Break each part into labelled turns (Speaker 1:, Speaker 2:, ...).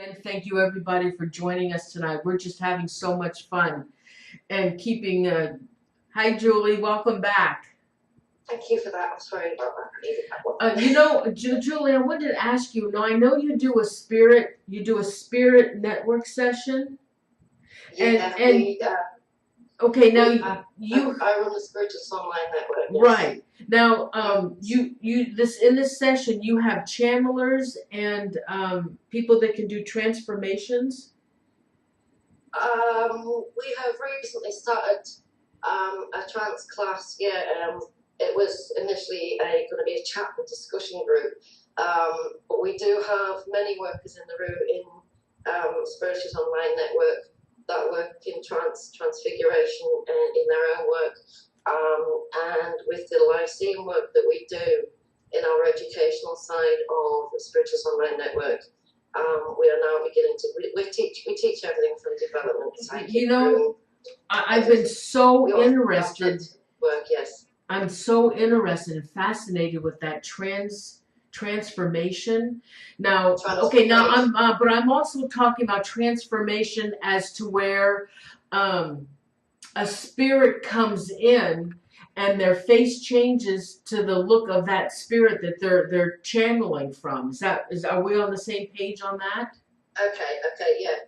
Speaker 1: And thank you everybody for joining us tonight. We're just having so much fun and keeping hi Julie, welcome back.
Speaker 2: Thank you for that. I'm sorry about that. I needed that one.
Speaker 1: Julie, I wanted to ask you. Now I know you do a spirit network session.
Speaker 2: Yeah,
Speaker 1: Okay, now
Speaker 2: I run the Spiritual Online Network. Yes.
Speaker 1: Right. Now, in this session, you have channelers and people that can do transformations.
Speaker 2: We have recently started a trance class. Yeah, it was initially going to be a chat and discussion group, but we do have many workers in the room in Spiritual Online Network that work in transfiguration in their own work, and with the Lyceum work that we do in our educational side of the Spiritual Online Network. We are now beginning to we teach everything from development.
Speaker 1: I've been so interested.
Speaker 2: Work, yes.
Speaker 1: I'm so interested and fascinated with that transformation. Now, okay, now but I'm also talking about transformation as to where a spirit comes in and their face changes to the look of that spirit that they're channeling from. Are we on the same page on that?
Speaker 2: Okay, yeah.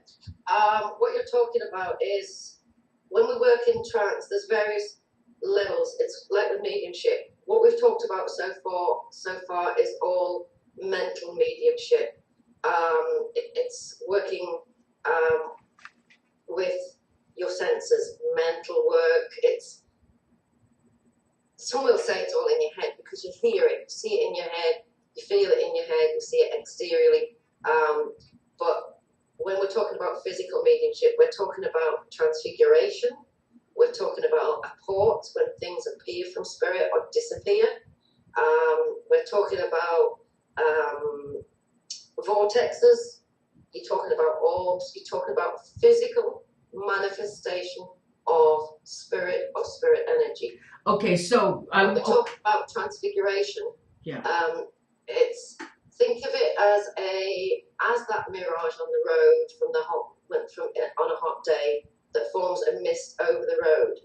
Speaker 2: What you're talking about is when we work in trance, there's various levels. It's like with mediumship. What we've talked about so far is all mental mediumship. It's working with your senses, mental work. Some will say it's all in your head because you hear it, you see it in your head, you feel it in your head, you see it exteriorly. But when we're talking about physical mediumship, we're talking about transfiguration. We're talking about apports, when things appear from spirit or disappear. We're talking about vortexes. You're talking about orbs. You're talking about physical manifestation of spirit energy.
Speaker 1: Okay, so
Speaker 2: when we talk about transfiguration,
Speaker 1: yeah,
Speaker 2: think of it as that mirage on the road on a hot day that forms a mist over the road.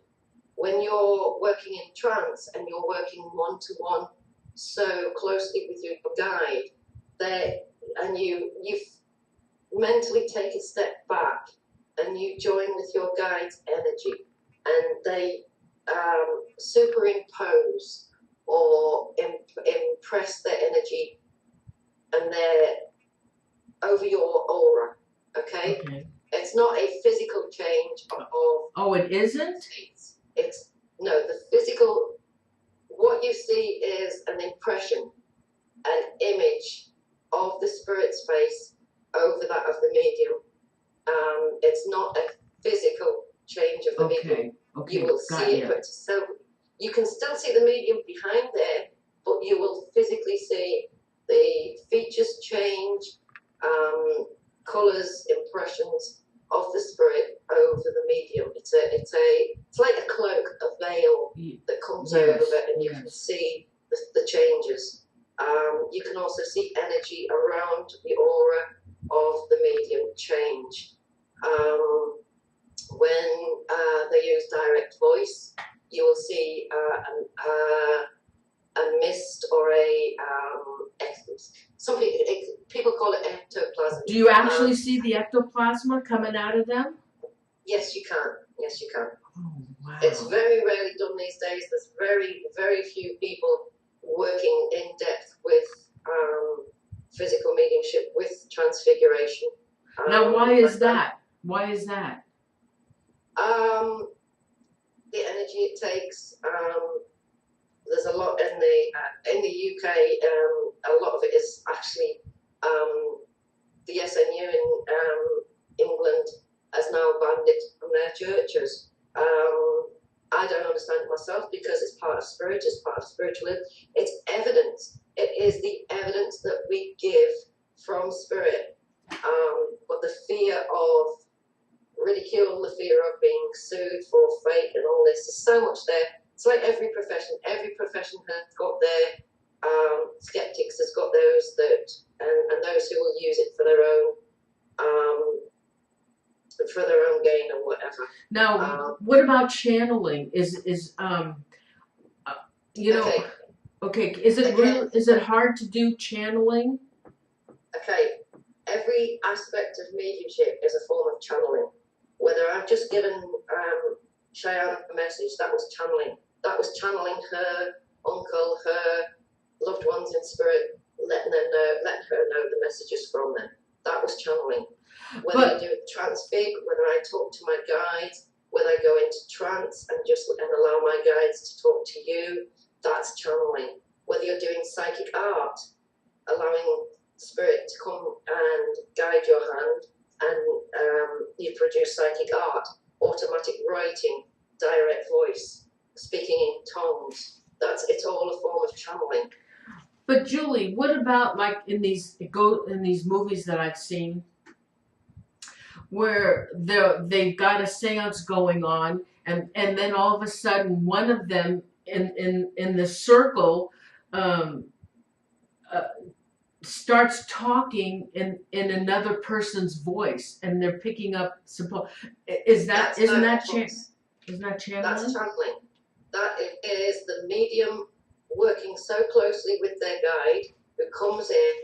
Speaker 2: When you're working in trance and you're working one-to-one so closely with your guide, and you mentally take a step back and you join with your guide's energy, and they superimpose or impress their energy and they're over your aura. Okay? It's not a physical change of.
Speaker 1: Oh, it isn't?
Speaker 2: It's no, the physical. What you see is an impression, an image of the spirit's face over that of the medium. It's not a physical change of the medium.
Speaker 1: Okay,
Speaker 2: you will see it, but so you can still see the medium behind there, but you will physically see the features change, colors, impressions of the spirit over the medium. It's like a cloak, a veil that comes over it, and you can see the changes. You can also see energy around the aura of the medium change. When they use direct voice, you will see a mist or some people call it ectoplasm.
Speaker 1: Do you actually see the ectoplasm coming out of them?
Speaker 2: Yes, you can. Yes, you can.
Speaker 1: Oh, wow.
Speaker 2: It's very rarely done these days. There's very, very few people working in depth with physical mediumship, with transfiguration.
Speaker 1: Now, why is that? Why is that?
Speaker 2: The energy it takes. There's a lot in the UK. A lot of it is actually the SNU in England has now banned it from their churches. I don't understand it myself because it's part of spirit, it's part of spiritualism. It's evidence. It is the evidence that we give from spirit. But the fear of ridicule, the fear of being sued for fake and all this, there's so much there. It's like every profession. Every profession has got their skeptics, has got those that, and those who will use it for their own for their own gain or whatever.
Speaker 1: Now, what about channeling? You know, okay, is it hard to do channeling?
Speaker 2: Okay, every aspect of mediumship is a form of channeling. Whether I've just given Cheyenne a message, that was channeling. That was channeling her uncle, her loved ones in spirit, letting her know the messages from them. That was channeling. Whether you do it transfig, whether I talk to my guides, whether I go into trance and allow my guides to talk to you, that's channeling. Whether you're doing psychic art, allowing spirit to come and guide your hand, and you produce psychic art, automatic writing, direct voice, speaking in tongues. It's all a form of channeling.
Speaker 1: But Julie, what about like in these movies that I've seen, where they've got a seance going on, and then all of a sudden one of them in the circle starts talking in another person's voice, and they're picking up isn't that channeling?
Speaker 2: That's channeling. That is the medium working so closely with their guide, who comes in,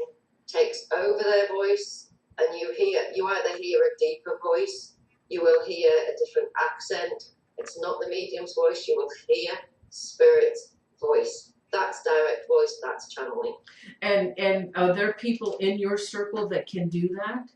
Speaker 2: takes over their voice, and you either hear a deeper voice, you will hear a different accent. It's not the medium's voice, you will hear spirit's voice. That's direct voice, that's channeling.
Speaker 1: And are there people in your circle that can do that?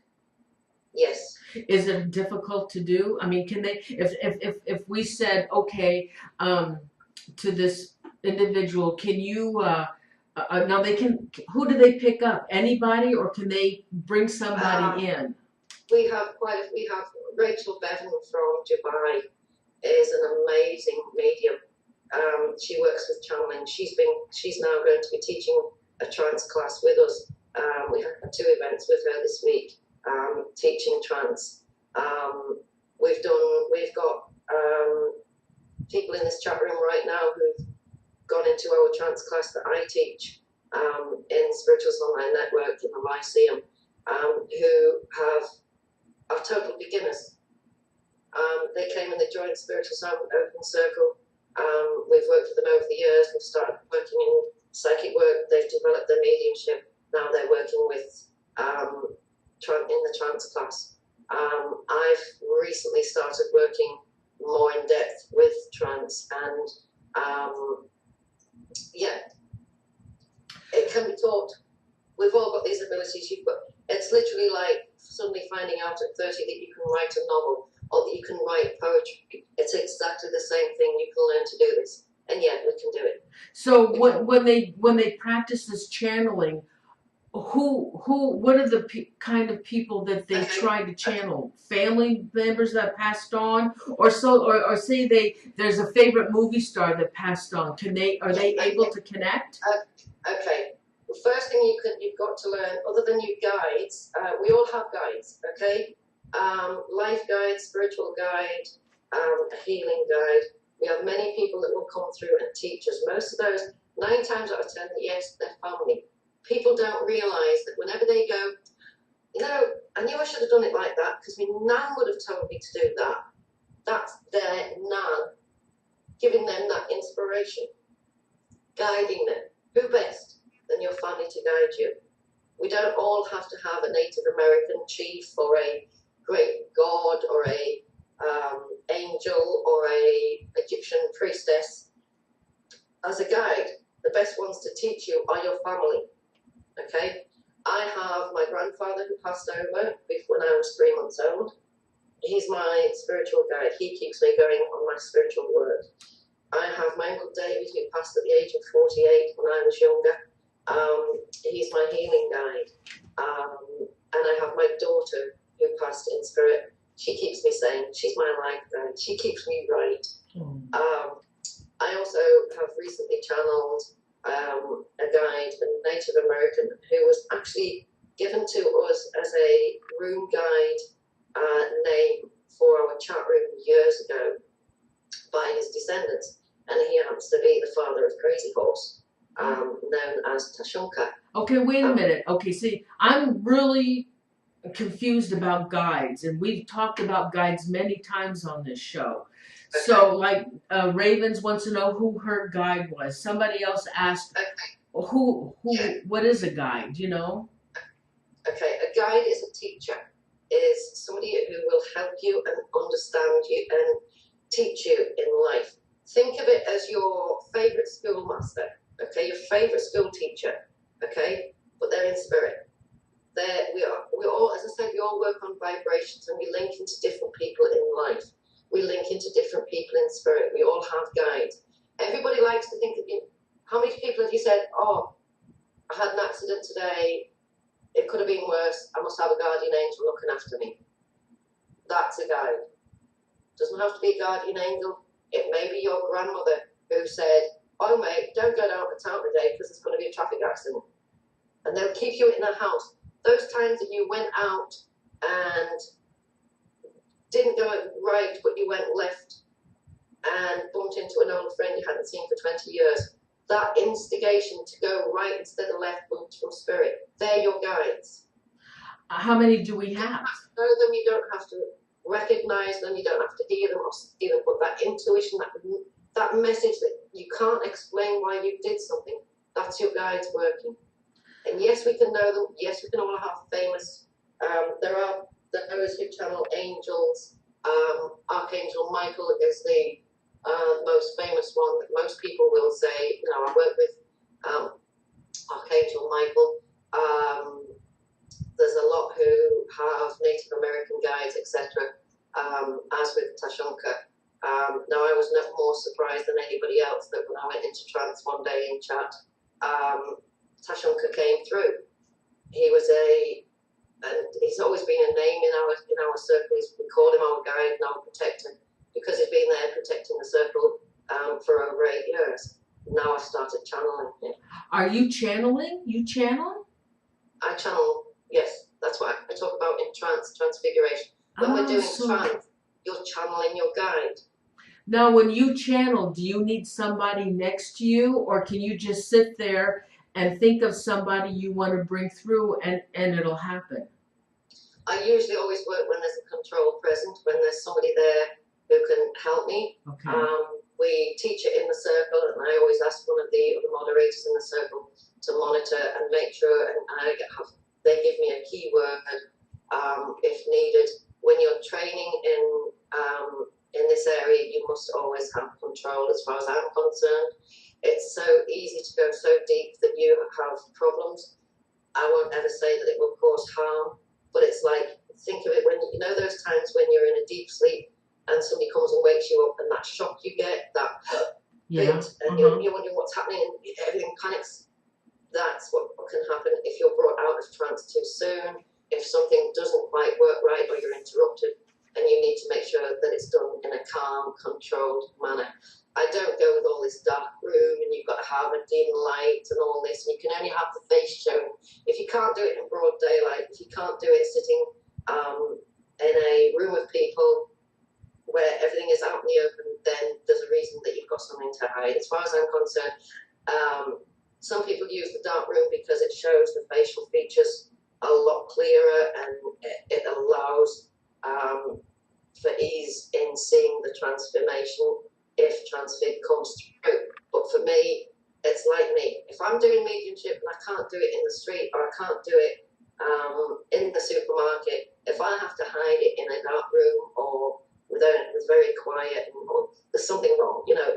Speaker 2: Yes.
Speaker 1: Is it difficult to do? I mean, can they, if we said, okay, to this individual, can you, now they can, who do they pick up? Anybody, or can they bring somebody in?
Speaker 2: We have Rachel Bevan from Dubai is an amazing medium. She works with channeling. She's now going to be teaching a trance class with us. We had 2 events with her this week, teaching trance. We've got people in this chat room right now who've gone into our trance class that I teach in Spirituals Online Network in the Lyceum, who are total beginners. They came and they joined Spirituals Open Circle. We've worked with them over the years. We've started working in psychic work. They've developed their mediumship. Now they're working with in the trance class. I've recently started working more in depth with trance, and it can be taught. We've all got these abilities. It's literally like suddenly finding out at 30 that you can write a novel or that you can write poetry. It's exactly the same thing. You can learn to do this, and we can do it.
Speaker 1: So when they practice this channeling, what are the kind of people that they try to channel? Family members that passed on, or say there's a favorite movie star that passed on. Are they able to connect?
Speaker 2: Okay. The first thing you've got to learn, other than your guides, we all have guides. Okay. Life guide, spiritual guide, a healing guide. We have many people that will come through and teach us. Most of those, 9 times out of 10, yes, they're family. People don't realise that whenever they go, I knew I should have done it like that because my nan would have told me to do that. That's their nan giving them that inspiration, guiding them. Who best than your family to guide you? We don't all have to have a Native American chief or a great god or a angel or a Egyptian priestess as a guide. The best ones to teach you are your family. Okay, I have my grandfather who passed over when I was 3 months old. He's my spiritual guide. He keeps me going on my spiritual work. I have my Uncle David who passed at the age of 48 when I was younger. He's my healing guide. And I have my daughter who passed in spirit. She keeps me sane. She's my life guide. She keeps me right. I also have recently channeled a guide, a Native American, who was actually given to us as a room guide name for our chat room years ago by his descendants, and he happens to be the father of Crazy Horse, known as Tashunka.
Speaker 1: Okay, wait a minute. Okay, see, I'm really confused about guides, and we've talked about guides many times on this show. So, like, Ravens wants to know who her guide was. Somebody else asked, what is a guide? You know?
Speaker 2: Okay, a guide is a teacher, is somebody who will help you and understand you and teach you in life. Think of it as your favorite schoolmaster, okay, your favorite school teacher, okay, but they're in spirit. We all, as I said, we all work on vibrations, and we link into different people in life. We link into different people in spirit. We all have guides. Everybody likes to think of you. How many people have you said, oh, I had an accident today, it could have been worse, I must have a guardian angel looking after me? That's a guide. Doesn't have to be a guardian angel. It may be your grandmother who said, oh mate, don't go down to town today because there's going to be a traffic accident. And they'll keep you in their house. Those times that you went out and didn't go right, but you went left and bumped into an old friend you hadn't seen for 20 years, that instigation to go right instead of left comes from spirit. They're your guides.
Speaker 1: How many do we have?
Speaker 2: You don't have to know them, you don't have to recognize them, you don't have to hear them or see them, but that intuition, that message that you can't explain why you did something, that's your guides working. And yes, we can know them. Yes, we can all have famous. There are those who channel angels. Archangel Michael is the most famous one that most people will say, you know, I work with Archangel Michael. There's a lot who have Native American guides, etc. As with Tashunka. Now, I was no more surprised than anybody else that when I went into trance one day in chat, Tashunka came through. He was and he's always been a name in our circle. We call him our guide and our protector because he's been there protecting the circle for over 8 years. Now I started channeling him.
Speaker 1: Are you channeling? You channel?
Speaker 2: I channel, yes. That's what I talk about in transfiguration. When we're doing trance, you're channeling your guide.
Speaker 1: Now, when you channel, do you need somebody next to you, or can you just sit there and think of somebody you want to bring through and it'll happen?
Speaker 2: I usually always work when there's a control present, when there's somebody there who can help me.
Speaker 1: Okay.
Speaker 2: We teach it in the circle, and I always ask one of the other moderators in the circle to monitor and make sure, and they give me a keyword if needed. When you're training in this area, you must always have control as far as I'm concerned. It's so easy to go so deep that you have problems. I won't ever say that it will cause harm, but it's like, think of it when, you know, those times when you're in a deep sleep and somebody comes and wakes you up, and that shock you get, that bit, and you're wondering what's happening, and everything panics. That's what can happen if you're brought out of trance too soon, if something doesn't quite work right or you're interrupted, and you need to make sure that it's done in a calm, controlled manner. I don't go with all this dark room and you've got to have a dim light and all this, and you can only have the face shown. If you can't do it in broad daylight, if you can't do it sitting in a room of people where everything is out in the open, then there's a reason that you've got something to hide. As far as I'm concerned, some people use the dark room because it shows the facial features a lot clearer, and it allows for ease in seeing the transformation if transfig comes through. But for me, it's like me. If I'm doing mediumship and I can't do it in the street, or I can't do it in the supermarket, if I have to hide it in a dark room or it's very quiet and there's something wrong, you know.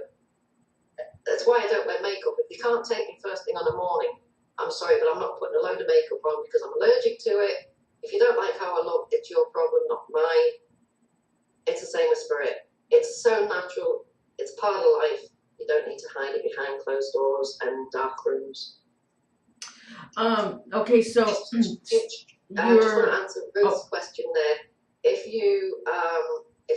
Speaker 2: That's why I don't wear makeup. If you can't take me first thing on the morning, I'm sorry, but I'm not putting a load of makeup on because I'm allergic to it. If you don't like how I look, it's your problem, not mine. It's the same with spirit. It's so natural. It's part of life. You don't need to hide it behind closed doors and dark rooms.
Speaker 1: Okay, so
Speaker 2: I just want to answer Ruth's question there. If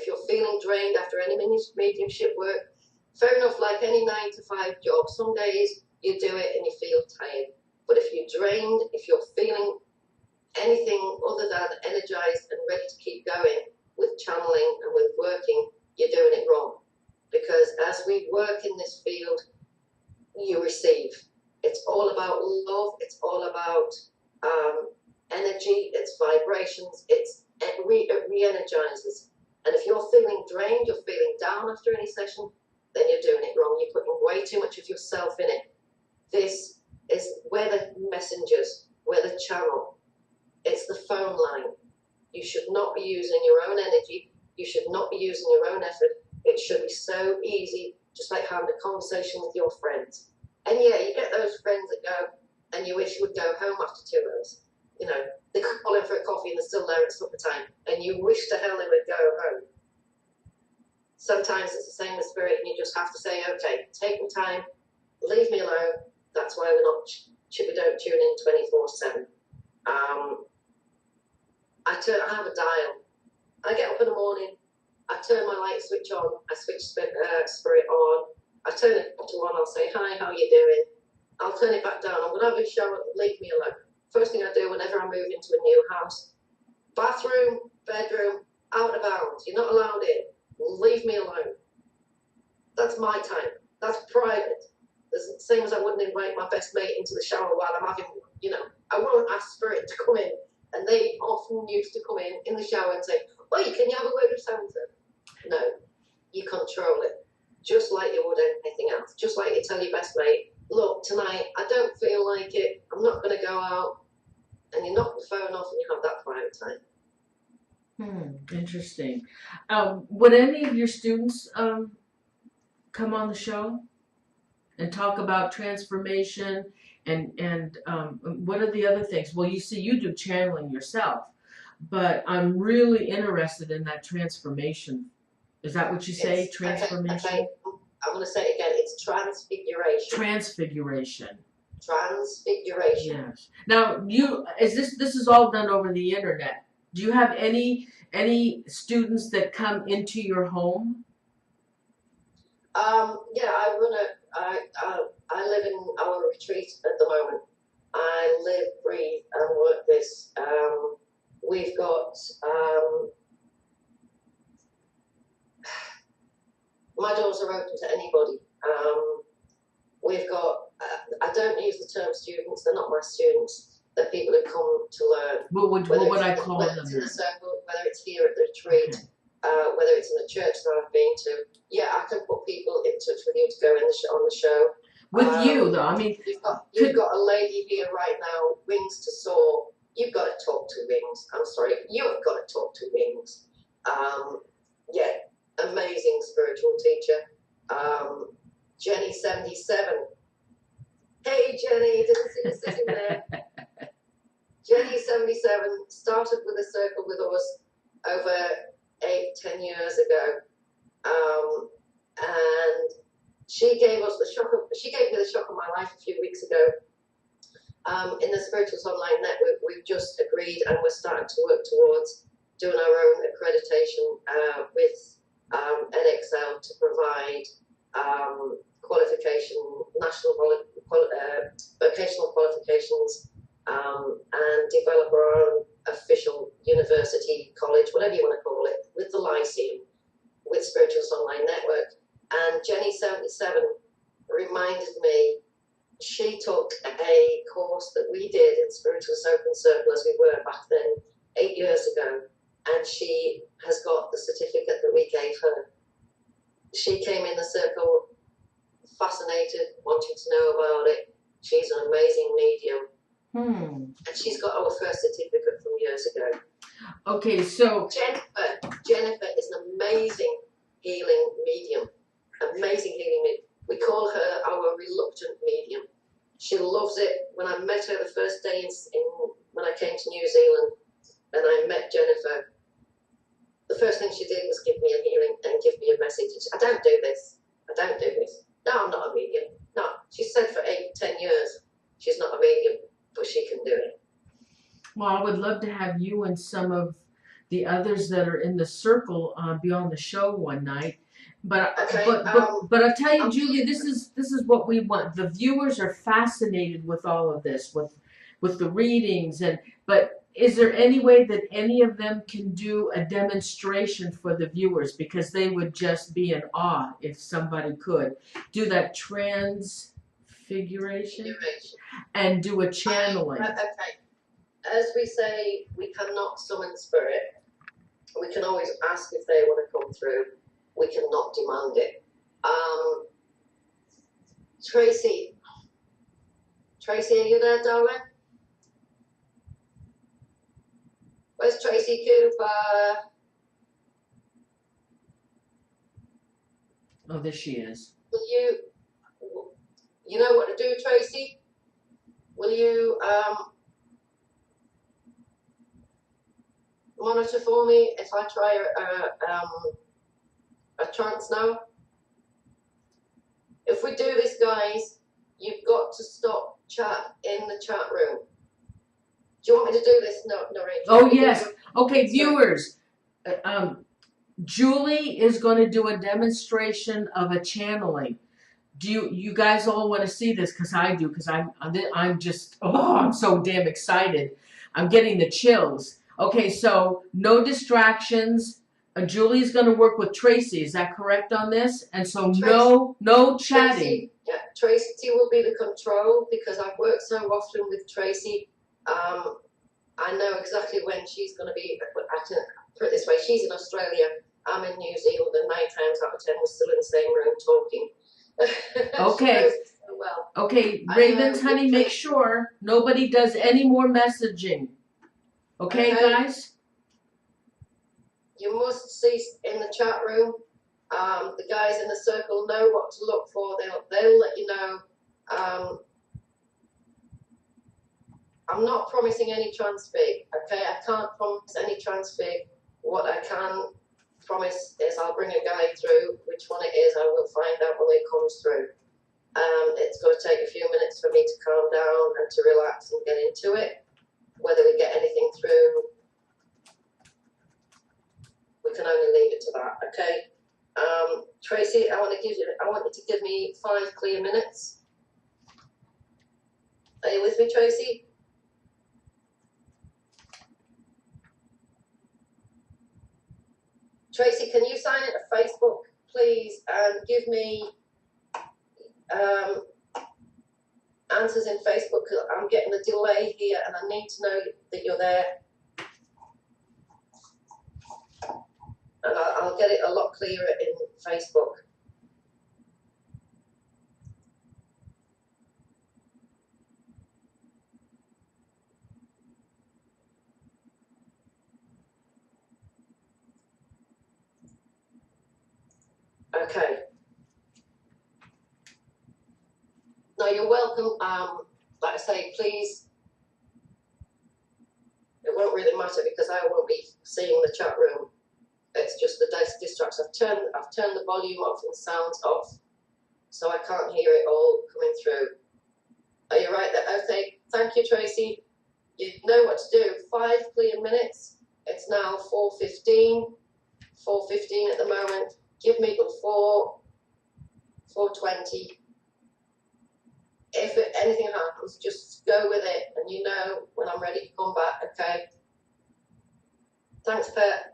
Speaker 2: you're feeling drained after any mediumship work, fair enough, like any 9-to-5 job, some days you do it and you feel tired. But if you're drained, if you're feeling anything other than energized and ready to keep going with channeling and with working, you're doing it wrong. Because as we work in this field, you receive. It's all about love. It's all about energy, it's vibrations, it re-energizes. And if you're feeling drained, you're feeling down after any session, then you're doing it wrong. You're putting way too much of yourself in it. This is where the messengers, where the channel. It's the phone line. You should not be using your own energy. You should not be using your own effort. It should be so easy, just like having a conversation with your friends. And yeah, you get those friends that go, and you wish you would go home after 2 hours. You know, they could call in for a coffee and they're still there at supper time, and you wish to hell they would go home. Sometimes it's the same with spirit, and you just have to say, okay, take the time, leave me alone. That's why we don't tune in 24/7. I have a dial. I get up in the morning, I turn my light switch on, I switch spirit on, I turn it to on, I'll say, hi, how you doing? I'll turn it back down, I'm going to have a shower, leave me alone. First thing I do whenever I move into a new house, bathroom, bedroom, out of bounds, you're not allowed in, leave me alone. That's my time, that's private. It's the same as I wouldn't invite my best mate into the shower while I'm having, I won't ask spirit to come in. And they often used to come in the shower and say, "Oi, can you have a word with so-and-so?" No, you control it, just like you would anything else. Just like you tell your best mate, "Look, tonight I don't feel like it. I'm not going to go out." And you knock the phone off and you have that private time.
Speaker 1: Interesting. Would any of your students come on the show and talk about transformation and what are the other things? Well, you see, you do channeling yourself, but I'm really interested in that transformation. Is that what you say? Transformation?
Speaker 2: Okay. I'm going to say it again. It's transfiguration.
Speaker 1: Transfiguration.
Speaker 2: Transfiguration.
Speaker 1: Yes. Now, this is all done over the internet. Do you have any students that come into your home?
Speaker 2: Yeah, I live in our retreat at the moment. I live, breathe, and work this. We've got my doors are open to anybody. We've got. I don't use the term students. They're not my students. They're people who come to learn.
Speaker 1: What would I call them?
Speaker 2: Whether it's in the circle, whether it's here at the retreat. Okay. Whether it's in the church that I've been to, yeah, I can put people in touch with you to go on the show.
Speaker 1: With you, though, I mean,
Speaker 2: you've got a lady here right now, Wings to Soar. You've got to talk to Wings. I'm sorry, you've got to talk to Wings. Yeah, amazing spiritual teacher. Jenny 77. Hey, Jenny, didn't see you sitting there. Jenny 77 started with a circle with us over 8-10 years ago, and she gave me the shock of my life a few weeks ago. In the Spirituals Online Network, we've just agreed and we're starting to work towards doing our own accreditation with EdXL to provide national vocational qualifications, and develop our own official university, college, whatever you want to call it, with the Lyceum, with Spirituals Online Network. And Jenny 77 reminded me, she took a course that we did in Spirituals Open Circle as we were back then, 8 years ago, and she has got the certificate that we gave her. She came in the circle fascinated, wanting to know about it. She's an amazing medium. And she's got our first certificate from years ago.
Speaker 1: Okay, so
Speaker 2: Jennifer is an amazing healing medium. Amazing healing medium. We call her our reluctant medium. She loves it. When I met her the first day when I came to New Zealand and I met Jennifer, the first thing she did was give me a healing and give me a message. I don't do this. I don't do this. No, I'm not a medium. No. She said for 8-10 years she's not a medium, but she can do it.
Speaker 1: Well, I would love to have you and some of the others that are in the circle be on the show one night. But
Speaker 2: okay,
Speaker 1: but I tell you, Julie, this is what we want. The viewers are fascinated with all of this, with the readings, but is there any way that any of them can do a demonstration for the viewers, because they would just be in awe if somebody could do that transfiguration and do a channeling?
Speaker 2: Okay. as we say, we cannot summon spirit. We can always ask if they want to come through. We cannot demand it. Tracy, are you there, darling? Where's Tracy Cooper?
Speaker 1: Oh, there she is.
Speaker 2: Will you know what to do, Tracy? Will you monitor for me if I try a trance now? If we do this, guys, you've got to stop chat in the chat room. Do you want me to do this? No, Noreen.
Speaker 1: Oh, yes. Okay, viewers. Julie is going to do a demonstration of a channeling. Do you guys all want to see this? Because I do. Because I'm just, oh, I'm so damn excited. I'm getting the chills. Okay, so no distractions. Julie's going to work with Tracy. Is that correct on this? And so no chatting.
Speaker 2: Tracy will be the control because I've worked so often with Tracy. I know exactly when she's going to be. Put it this way: she's in Australia. I'm in New Zealand, and 9 times out of 10 we're still in the same room talking.
Speaker 1: Okay.
Speaker 2: So well.
Speaker 1: Okay, Ravens, honey, make sure nobody does any more messaging. Okay, guys?
Speaker 2: You must cease in the chat room. The guys in the circle know what to look for. They'll let you know. I'm not promising any transfig. Okay, I can't promise any transfig. What I can promise is I'll bring a guide through. Which one it is, I will find out when it comes through. It's going to take a few minutes for me to calm down and to relax and get into it. Whether we get anything through, we can only leave it to that. Okay, Tracy, I want you to give me 5 clear minutes. Are you with me, Tracy? Tracy, can you sign into Facebook, please, and give me answers in Facebook? Because I'm getting a delay here, and I need to know that you're there. And I'll get it a lot clearer in Facebook. Okay. No, you're welcome. Like I say, please. It won't really matter because I won't be seeing the chat room. It's just the distracts. I've turned the volume off and sounds off, so I can't hear it all coming through. Are you right there? Okay. Thank you, Tracy. You know what to do. 5 clear minutes. It's now 4:15. 4:15 at the moment. Give me before 4:20. If anything happens, just go with it, and you know when I'm ready to come back. Okay. Thanks, Pet.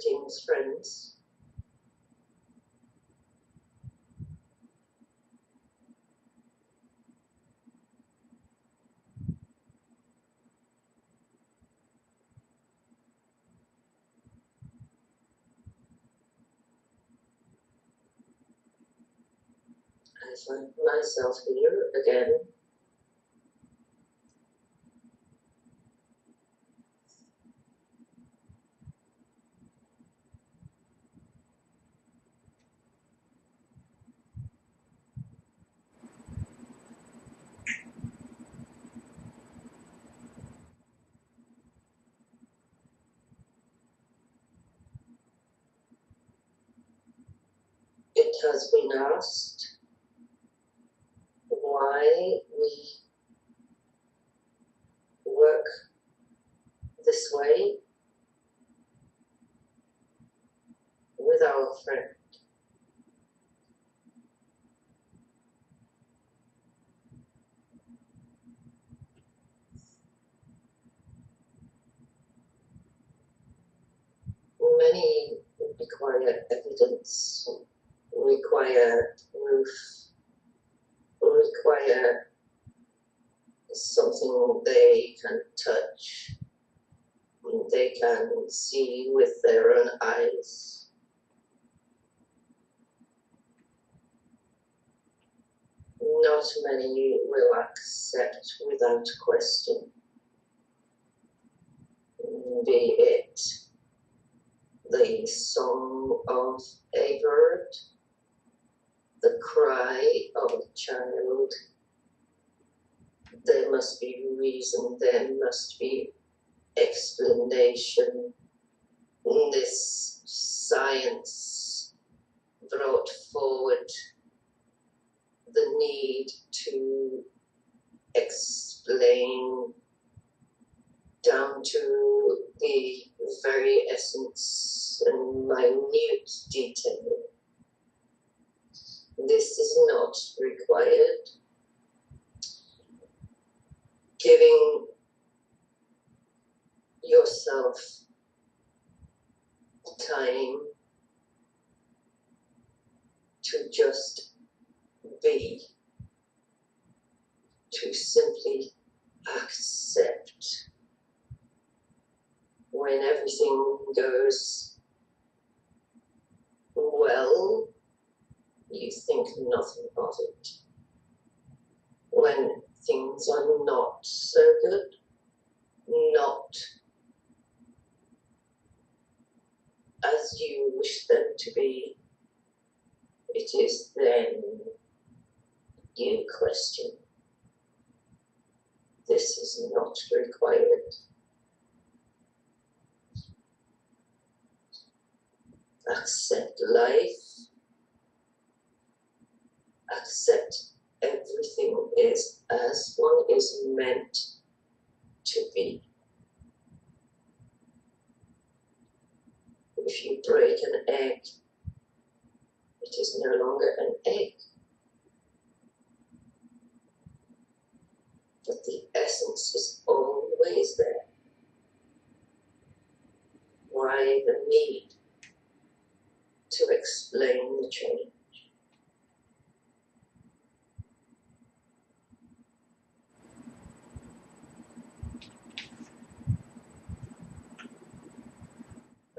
Speaker 2: Greetings, friends. I find myself here again. It has been asked why we work this way with our friend. Many require evidence, require proof, require something they can touch, they can see with their own eyes. Not many will accept without question, be it the song of a bird, the cry of a child. There must be reason, there must be explanation. This science brought forward the need to explain down to the very essence and minute detail. This is not required. Giving yourself time to just be, to simply accept. When everything goes well, you think nothing of it. When things are not so good, not as you wish them to be, it is then you question. This is not required. Accept life. Accept everything is as one is meant to be. If you break an egg, it is no longer an egg. But the essence is always there. Why the need to explain the change?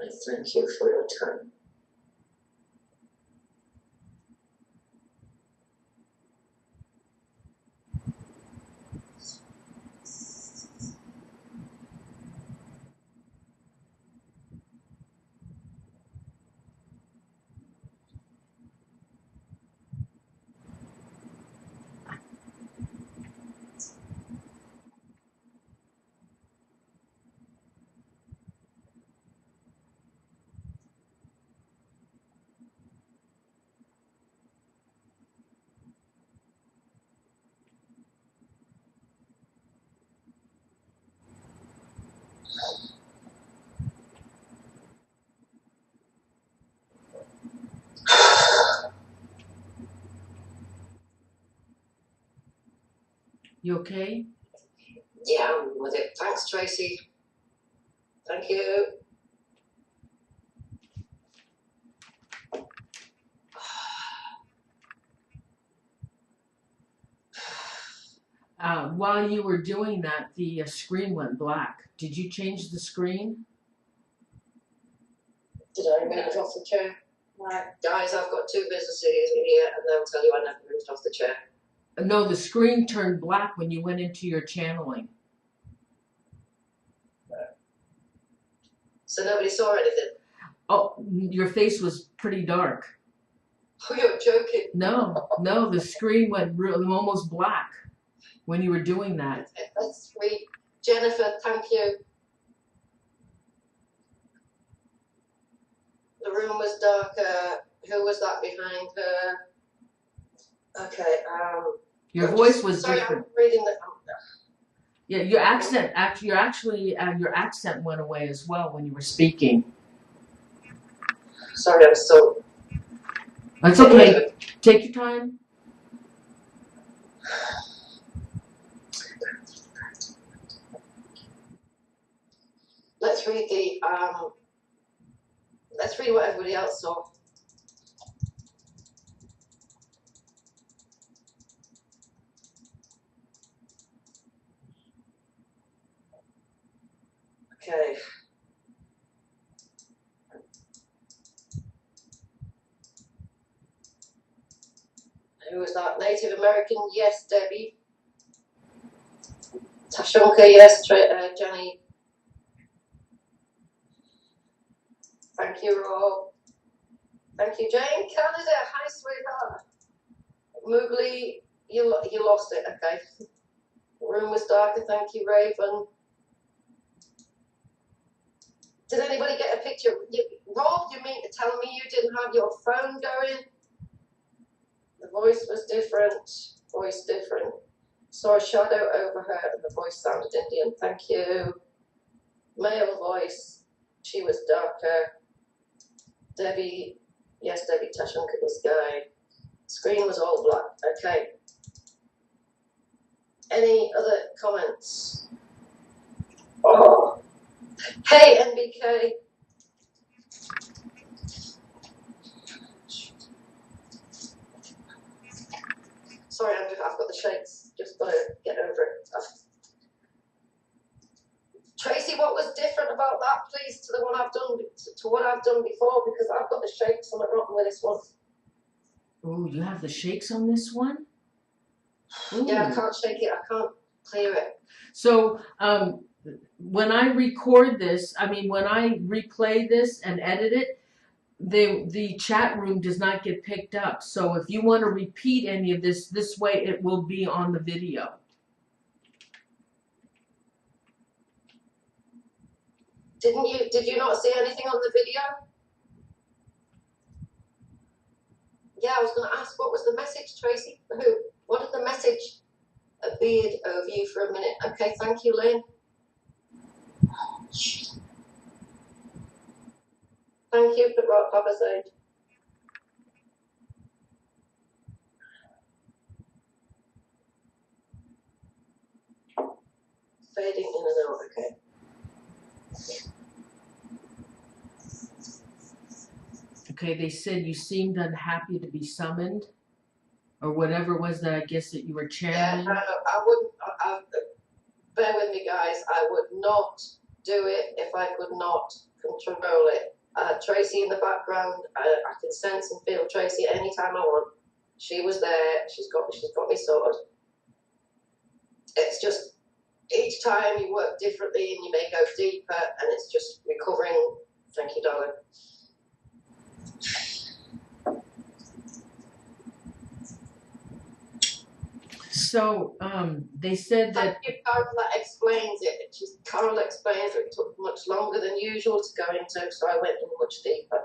Speaker 2: I thank you for your time.
Speaker 1: You okay?
Speaker 2: Yeah, I'm with it. Thanks, Tracy. Thank you.
Speaker 1: While you were doing that, the screen went black. Did you change the screen?
Speaker 2: Did I move off the chair? Right. Guys, I've got 2 businesses here, and they'll tell you I never moved off the chair.
Speaker 1: No, the screen turned black when you went into your channeling.
Speaker 2: So nobody saw anything?
Speaker 1: Oh, your face was pretty dark.
Speaker 2: Oh, you're joking.
Speaker 1: No, the screen went almost black when you were doing that.
Speaker 2: That's sweet. Jennifer, thank you. The room was darker. Who was that behind her? Okay.
Speaker 1: Your voice was
Speaker 2: sorry,
Speaker 1: different.
Speaker 2: I'm reading the.
Speaker 1: Yeah, your accent. Your accent went away as well when you were speaking.
Speaker 2: Sorry, I'm still.
Speaker 1: That's okay. Take your time.
Speaker 2: Let's read the. Let's read what everybody else saw. Okay. Who was that? Native American? Yes, Debbie. Tashonka? Yes, Jenny. Thank you, Rob. Thank you, Jane. Canada. Hi, sweetheart. Moogly, you lost it. Okay. The room was darker. Thank you, Raven. Did anybody get a picture? Rob, you mean to tell me you didn't have your phone going? The voice was different. Voice different. Saw a shadow over her and the voice sounded Indian. Thank you. Male voice. She was darker. Debbie. Yes, Debbie Tashonka was guy. Screen was all black. Okay. Any other comments? Oh. Hey, NBK. Sorry, I've got the shakes. Just got to get over it. Tracy, what was different about that, please, to the one I've done, to what I've done before? Because I've got the shakes. I'm not wrong with this one.
Speaker 1: Oh, you have the shakes on this one? Ooh.
Speaker 2: Yeah, I can't shake it. I can't clear it.
Speaker 1: So, when I record this, when I replay this and edit it, the chat room does not get picked up. So if you want to repeat any of this way, it will be on the video.
Speaker 2: Did you not see anything on the video? Yeah, I was going to ask, what was the message, Tracy? What did the message? A beard over you for a minute. Okay, thank you, Lynn. Thank you, Papa Sage. Fading in and out, okay.
Speaker 1: Okay, they said you seemed unhappy to be summoned, or whatever it was that I guess that you were channeling.
Speaker 2: Yeah, I wouldn't, bear with me, guys. I would not do it if I could not control it. Tracy in the background, I can sense and feel Tracy anytime I want. She was there. She's got me sorted. It's just each time you work differently and you may go deeper, and it's just recovering. Thank you, darling.
Speaker 1: So they said that.
Speaker 2: Thank you, Carol, that explains it. Carol explains it took much longer than usual to go into, so I went in much deeper.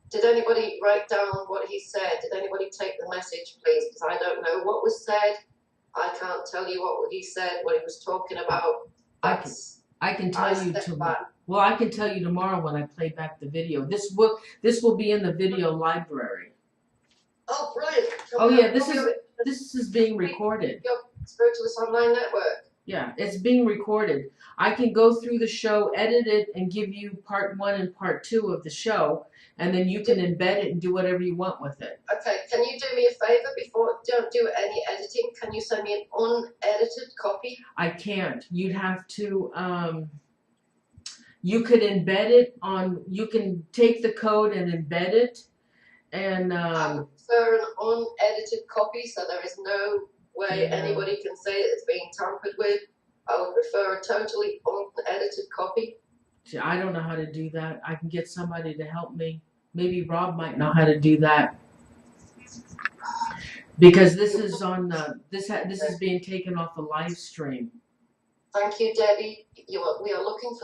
Speaker 2: Did anybody write down what he said? Did anybody take the message, please? Because I don't know what was said. I can't tell you what he said, what he was talking about.
Speaker 1: I can tell you tomorrow. Well, I can tell you tomorrow when I play back the video. This will be in the video library.
Speaker 2: Oh, brilliant!
Speaker 1: Oh yeah, this is being recorded.
Speaker 2: Your Spiritualist Online Network.
Speaker 1: Yeah, it's being recorded. I can go through the show, edit it, and give you part 1 and part 2 of the show, and then you can embed it and do whatever you want with it.
Speaker 2: Okay, can you do me a favor before, don't do any editing, can you send me an unedited copy?
Speaker 1: I can't. You'd have to, you could embed it on, you can take the code and embed it, and
Speaker 2: I would prefer an unedited copy, so there is no way anybody can say that it's being tampered with. I would prefer a totally unedited copy.
Speaker 1: I don't know how to do that. I can get somebody to help me. Maybe Rob might know how to do that. Because this is on this is being taken off a live stream.
Speaker 2: Thank you, Debbie. We are looking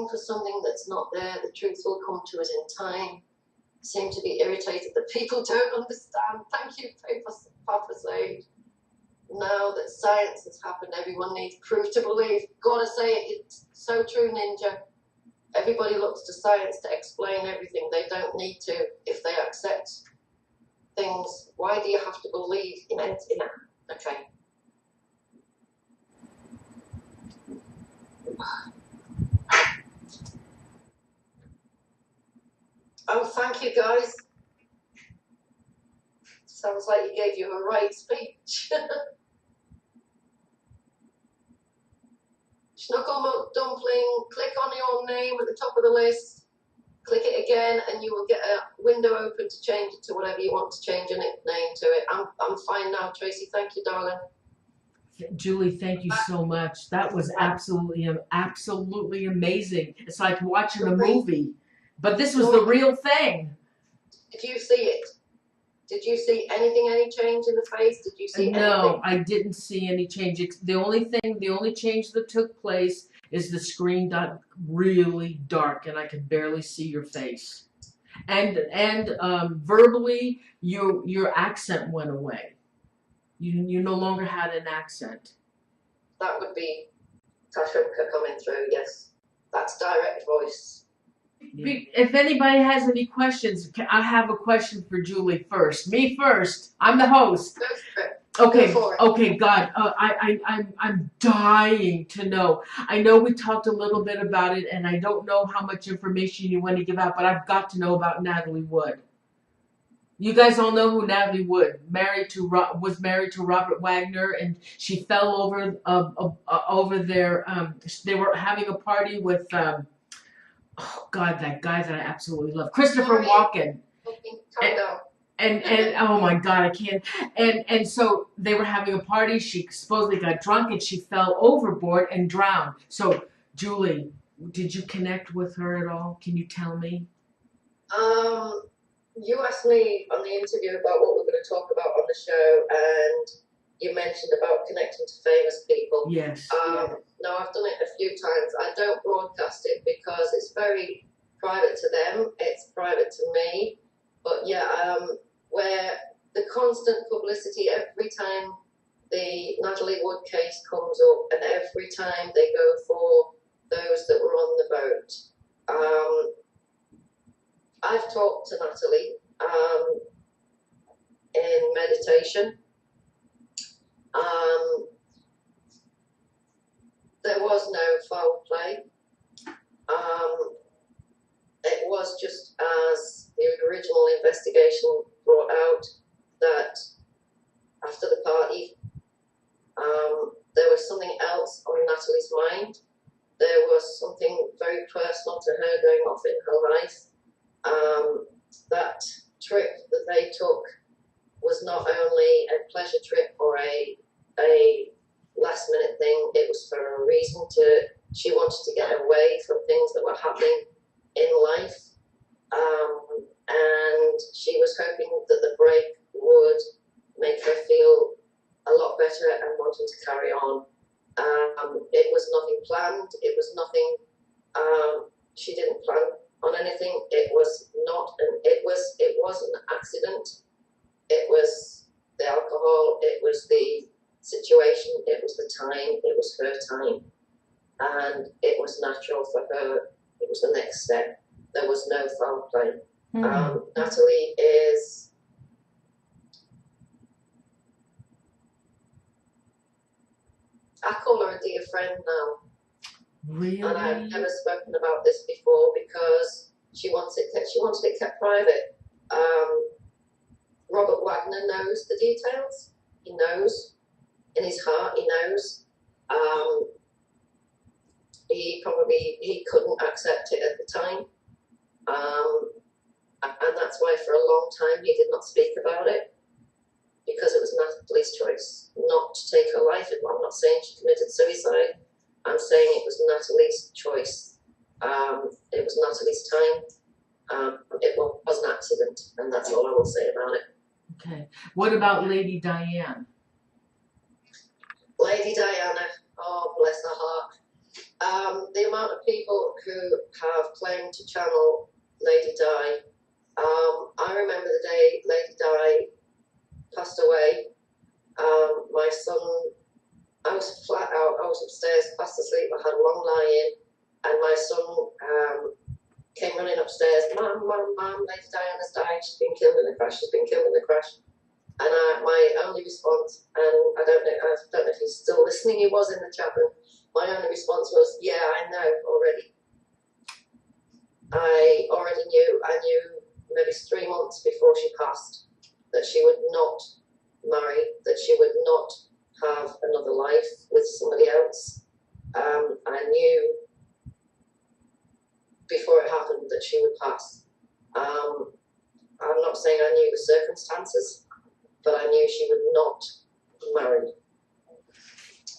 Speaker 2: for something that's not there. The truth will come to us in time. Seem to be irritated that people don't understand. Thank you, Papa Sage. Now that science has happened, everyone needs proof to believe. Gotta say it, it's so true, Ninja. Everybody looks to science to explain everything. They don't need to if they accept things. Why do you have to believe in it? Okay. Oh, thank you, guys. Sounds like you gave you a right speech. Schnuckle Dumpling, click on your name at the top of the list, click it again, and you will get a window open to change it to whatever you want to change your nickname to it. I'm fine now, Tracy. Thank you, darling.
Speaker 1: Julie, thank you so much. That was absolutely amazing. It's like watching a movie, but this was the real thing.
Speaker 2: Did you see it? Did you see anything, any change in the face? Did you see anything?
Speaker 1: No, I didn't see any change. The only change that took place is the screen got really dark and I could barely see your face. And verbally, your accent went away. You no longer had an accent.
Speaker 2: That would be Tashumka coming through, yes. That's direct voice.
Speaker 1: Yeah. If anybody has any questions, I have a question for Julie first. Me first. I'm the host.
Speaker 2: Go for it.
Speaker 1: Okay.
Speaker 2: Go for it.
Speaker 1: Okay. God, I'm dying to know. I know we talked a little bit about it, and I don't know how much information you want to give out, but I've got to know about Natalie Wood. You guys all know who Natalie Wood was married to Robert Wagner, and she fell over there. They were having a party with. Oh God, that guy that I absolutely love, Christopher Walken. And oh my God, I can't. And so they were having a party. She supposedly got drunk and she fell overboard and drowned. So Julie, did you connect with her at all? Can you tell me?
Speaker 2: You asked me on the interview about what we're going to talk about on the show, and you mentioned about connecting to famous people.
Speaker 1: Yes.
Speaker 2: No, I've done it a few times. I don't broadcast it because it's very private to them. It's private to me. But yeah, where the constant publicity every time the Natalie Wood case comes up, and every time they go for those that were on the boat. I've talked to Natalie in meditation. There was no foul play. It was just as the original investigation brought out that after the party, there was something else on Natalie's mind. There was something very personal to her going off in her life. That trip that they took was not only a pleasure trip or a last minute thing, it was for a reason. She wanted to get away from things that were happening in life, and she was hoping that the break would make her feel a lot better and wanting to carry on. It was nothing planned. It was nothing. She didn't plan on anything. It was an accident. It was the alcohol. It was the situation. It was the time. It was her time, and it was natural for her. It was the next step. There was no foul play. Mm-hmm. Natalie is I call her a dear friend now.
Speaker 1: Really?
Speaker 2: And I've never spoken about this before because she wanted it kept private. Robert Wagner knows the details. He knows in his heart. He knows. He couldn't accept it at the time, and that's why for a long time he did not speak about it, because it was Natalie's choice not to take her life. I'm not saying she committed suicide. I'm saying it was Natalie's choice. It was Natalie's time. It was an accident, and that's all I will say about it.
Speaker 1: Okay. What about Lady Diane?
Speaker 2: Lady Diana, oh bless her heart. The amount of people who have claimed to channel Lady Di. I remember the day Lady Di passed away. My son, I was flat out, I was upstairs, fast asleep, I had a long lie-in, and my son came running upstairs, Mum, Lady Diana's died, she's been killed in a crash, she's been killed in a crash. And my only response, and I don't know if he's still listening, he was in the chat room, my only response was, yeah, I know already. I already knew. I knew maybe 3 months before she passed that she would not marry, that she would not have another life with somebody else. I knew before it happened that she would pass. I'm not saying I knew the circumstances, but I knew she would not marry.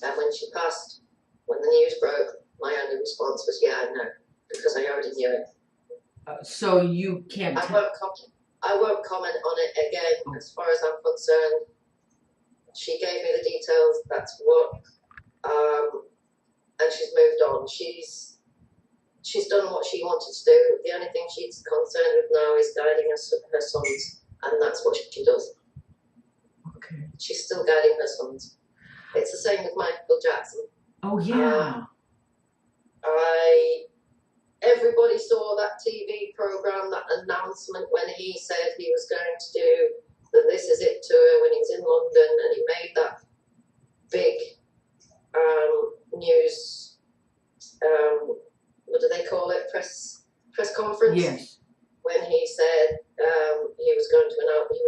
Speaker 2: And when she passed, when the news broke, my only response was, yeah, I know, because I already knew it.
Speaker 1: So you can't...
Speaker 2: I won't comment on it again. As far as I'm concerned, she gave me the details, that's what, and she's moved on. She's done what she wanted to do. The only thing she's concerned with now is guiding her sons, and that's what she does.
Speaker 1: Okay.
Speaker 2: She's still guiding her sons. It's the same with Michael Jackson.
Speaker 1: Oh, yeah.
Speaker 2: Everybody saw that TV program, that announcement when he said he was going to do the This Is It tour when he was in London, and he made that big news, what do they call it, press conference?
Speaker 1: Yes.
Speaker 2: When he said he was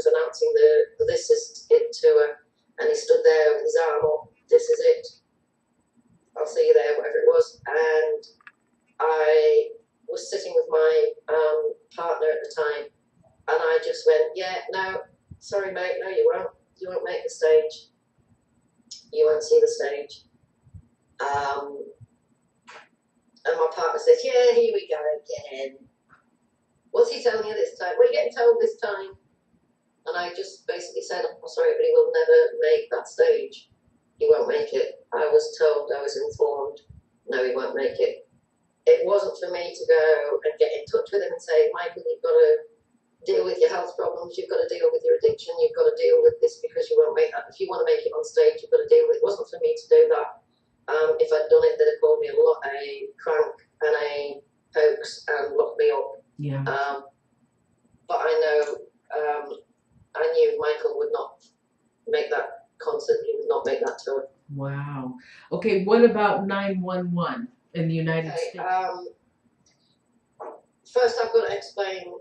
Speaker 2: announcing the This Is It tour, and he stood there with his arm up, this is it, I'll see you there, whatever it was. And I was sitting with my partner at the time, and I just went, yeah, no, sorry mate, no you won't make the stage, you won't see the stage. And my partner said, yeah, here we go again, what's he telling you this time, what are you getting told this time? And I just basically said, I'm sorry, but he will never make that stage, he won't make it. I was told, I was informed, no, he won't make it. It wasn't for me to go and get in touch with him and say, Michael, you've got to deal with your health problems, you've got to deal with your addiction, you've got to deal with this because you won't make that. If you want to make it on stage, you've got to deal with it. It wasn't for me to do that. If I'd done it, they'd have called me a crank and a hoax and locked me up.
Speaker 1: Yeah.
Speaker 2: But I know, I knew Michael would not make that concert, he would not make that tour.
Speaker 1: Wow. Okay, what about 911 in the United States?
Speaker 2: First I've got to explain,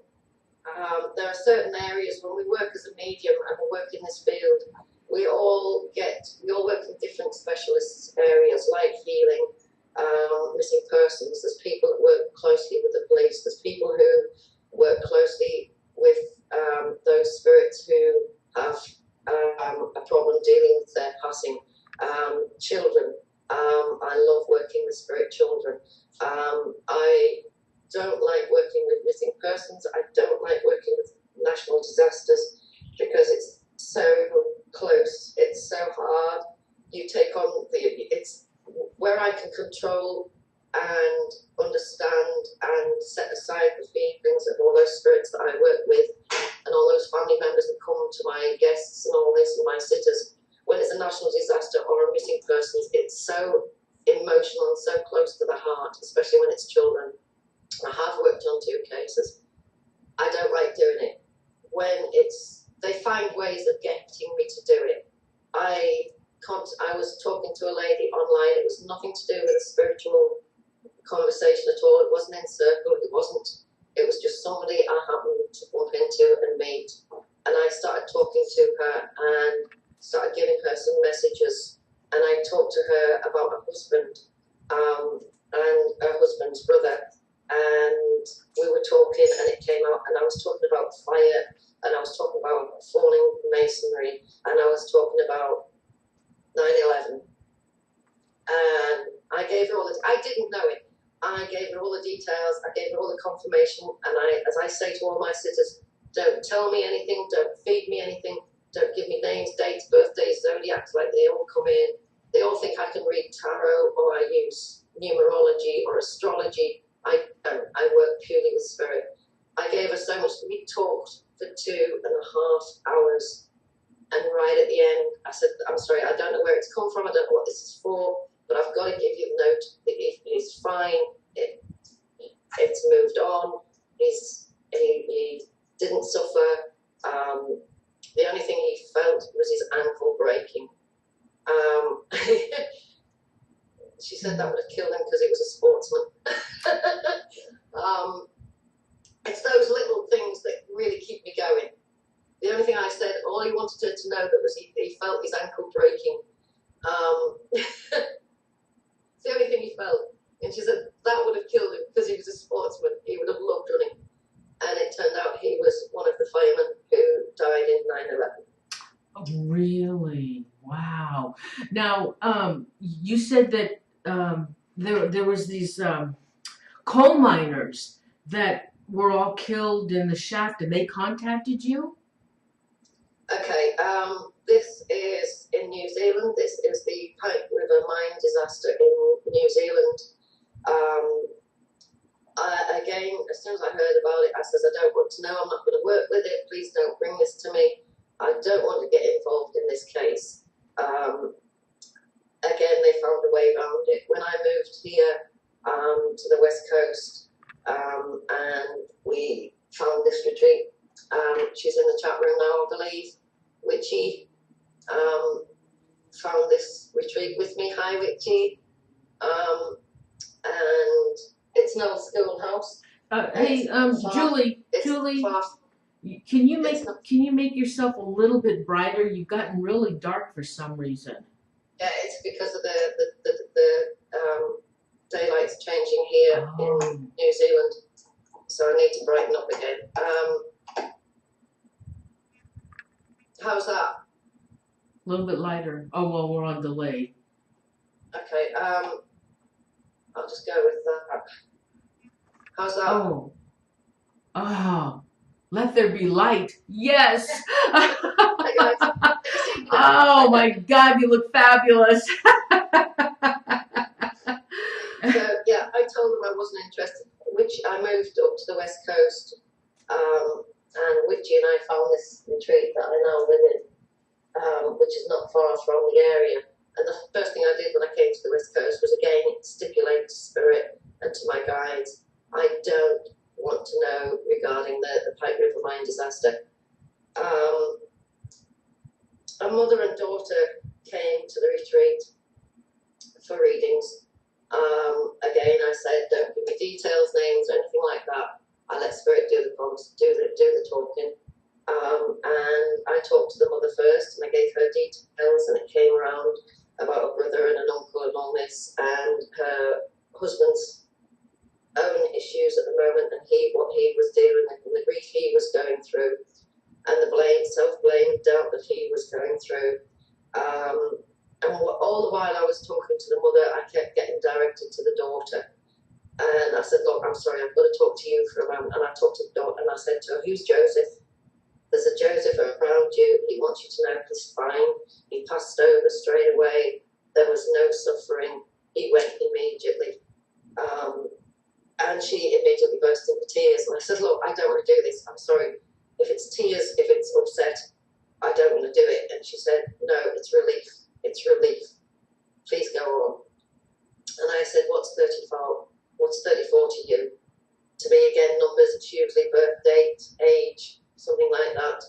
Speaker 2: there are certain areas when we work as a medium and we work in this field, we all work in different specialist areas like healing, missing persons. There's people that work closely with the police, there's people who work closely with those spirits who have a problem dealing with their passing. Children, I love working with spirit children. I don't like working with missing persons. I don't like working with national disasters because it's so close, it's so hard. You take on it's where I can control and understand and set aside the feelings of all those spirits that I work with and all those family members that come to my guests and all this and my sitters. When it's a national disaster or a missing person, it's so emotional and so close to the heart, especially when it's children. I have worked on 2 cases. I don't like doing it. When they find ways of getting me to do it. I I was talking to a lady online. It was nothing to do with a spiritual conversation at all. It wasn't in circle. It was just somebody I happened to bump into and meet. And I started talking to her and started giving her some messages. And I talked to her about her husband and her husband's brother. And we were talking, and it came out, and I was talking about fire, and I was talking about falling masonry, and I was talking about 9/11. And I gave her all this. I didn't know it. I gave her all the details. I gave her all the confirmation. And as I say to all my sitters, don't tell me anything. Don't feed me anything. Don't give me names, dates, birthdays, zodiacs, like they all come in. They all think I can read tarot, or I use numerology or astrology. I don't. I work purely with spirit. I gave her so much. We talked for 2.5 hours. And right at the end, I said, I'm sorry, I don't know where it's come from. I don't know what this is for. But I've got to give you the note that he's fine. It's moved on. He didn't suffer. The only thing he felt was his ankle breaking. She said that would have killed him because he was a sportsman. It's those little things that really keep me going. The only thing I said, all he wanted her to know that was he felt his ankle breaking. It's the only thing he felt. And she said that would have killed him because he was a sportsman. He would have loved running. And it turned out he was one of the firemen who died in 9/11.
Speaker 1: Oh, really? Wow. Now, you said that there was these coal miners that were all killed in the shaft, and they contacted you?
Speaker 2: Okay, this is in New Zealand. This is the Pike River mine disaster in New Zealand. Again, as soon as I heard about it, I says, I don't want to know. I'm not going to work with it. Please don't bring this to me. I don't want to get involved in this case. Again, they found a way around it. When I moved here to the West Coast, and we found this retreat, she's in the chat room now, I believe. Witchy found this retreat with me. Hi, Witchy. And it's an old schoolhouse.
Speaker 1: Hey, Julie, can you make yourself a little bit brighter? You've gotten really dark for some reason.
Speaker 2: Yeah, it's because of the daylight's changing here in New Zealand, so I need to brighten up again. How's that?
Speaker 1: A little bit lighter. Oh, well, we're on delay.
Speaker 2: Okay, I'll just go with that. How's that?
Speaker 1: Oh, let there be light. Yes.
Speaker 2: Hey guys.
Speaker 1: Oh my God, you look fabulous.
Speaker 2: So yeah, I told them I wasn't interested. I moved up to the West Coast, and Witchy and I found this retreat that I now live in, which is not far from the area. And the first thing I did when I came to the West Coast was again stipulate to spirit and to my guides, I don't want to know regarding the Pike River mine disaster. A mother and daughter came to the retreat for readings. Again, I said, don't give me details, names, or anything like that. I let spirit do the talking. And I talked to the mother first, and I gave her details, and it came around about a brother and an uncle and all this, and her husband's own issues at the moment, and what he was dealing with, and the grief he was going through, and the self-blame, doubt that he was going through. And all the while I was talking to the mother, I kept getting directed to the daughter. And I said, look, I'm sorry, I've got to talk to you for a moment. And I talked to the daughter, and I said to her, who's Joseph? There's a Joseph around you. He wants you to know he's fine. He passed over straight away. There was no suffering. He went immediately. And she immediately burst into tears. And I said, look, I don't want to do this. I'm sorry. If it's tears, if it's upset, I don't want to do it. And she said, no, it's relief. It's relief. Please go on. And I said, what's 34? What's 34 to you? To me, again, numbers, it's usually birth date, age, something like that.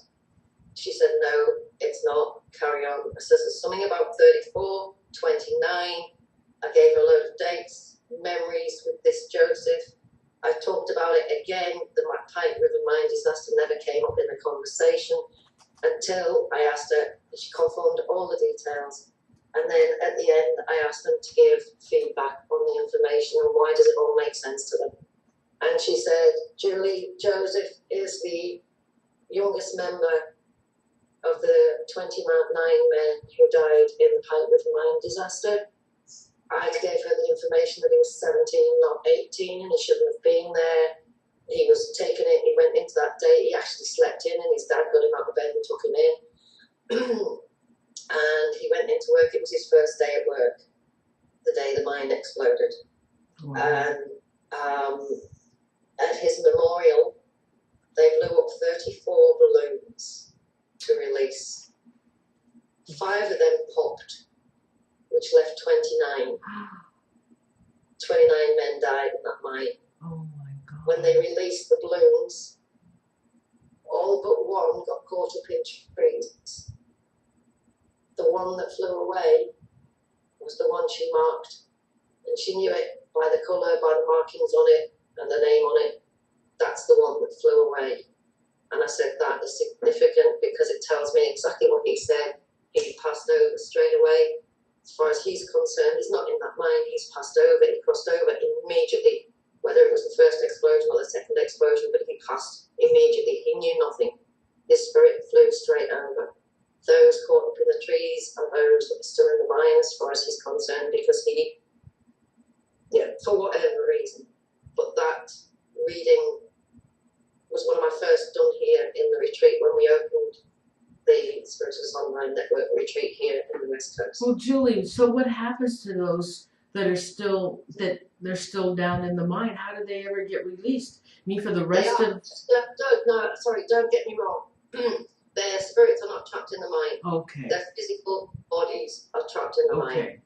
Speaker 2: She said, no, it's not. Carry on. I said, there's something about 34, 29. I gave her a load of dates, memories with this Joseph. I talked about it again. The Pike River mine disaster never came up in the conversation until I asked her. She confirmed all the details. And then at the end, I asked them to give feedback on the information and why does it all make sense to them. And she said, Julie, Joseph is the youngest member of the 29 men who died in the Pike River mine disaster. I gave her the information that he was 17, not 18, and he shouldn't have been there. He was taking it, he went into that day, he actually slept in, and his dad got him out of bed and took him in. And he went into work, it was his first day at work, the day the mine exploded.
Speaker 3: Wow.
Speaker 2: And at his memorial, they blew up 34 balloons to release. 5 of them popped, which left 29. 29 men died in that mine.
Speaker 3: Oh my God.
Speaker 2: When they released the balloons, all but one got caught up in trees. The one that flew away was the one she marked, and she knew it by the colour, by the markings on it, and the name on it. That's the one that flew away. And I said, that is significant because it tells me exactly what he said. He passed over straight away. As far as he's concerned, he's not in that mine. He's passed over. He crossed over immediately, whether it was the first explosion or the second explosion, but he passed immediately. He knew nothing. His spirit flew straight over. Those caught up in the trees and those that are still in the mine, as far as he's concerned, because he, for whatever reason. But that reading was one of my first done here in the retreat when we opened the Spiritualist Online Network retreat here in the West Coast.
Speaker 3: Well, Julie, so what happens to those that are still down in the mine? How do they ever get released? I mean, for the rest of
Speaker 2: don't get me wrong. Their spirits are not trapped in the mine.
Speaker 3: okay,
Speaker 2: Their physical bodies are trapped in the mine.
Speaker 3: okay,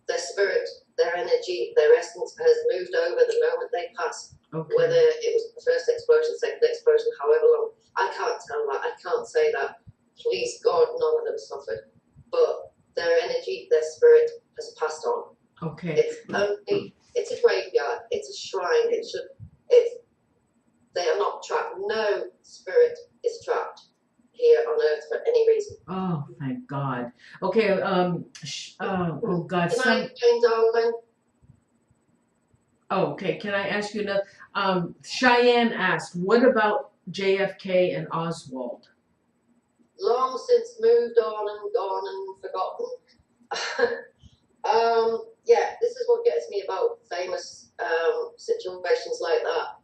Speaker 2: Their spirit, their energy, their essence has moved over the moment they pass.
Speaker 3: okay.
Speaker 2: Whether it was the first explosion, second explosion, however long, I can't tell that. I can't say that. Please God, none of them suffered. But their energy, their spirit has passed on.
Speaker 3: Okay.
Speaker 2: It's a graveyard. It's a shrine. They are not trapped. No spirit is trapped here on earth for any reason.
Speaker 3: Oh, thank God. Okay. Oh God.
Speaker 2: Can I change darling?
Speaker 3: Oh, okay. Can I ask you another? Cheyenne asked, "What about JFK and Oswald?"
Speaker 2: Long since moved on and gone and forgotten. This is what gets me about famous situations like that.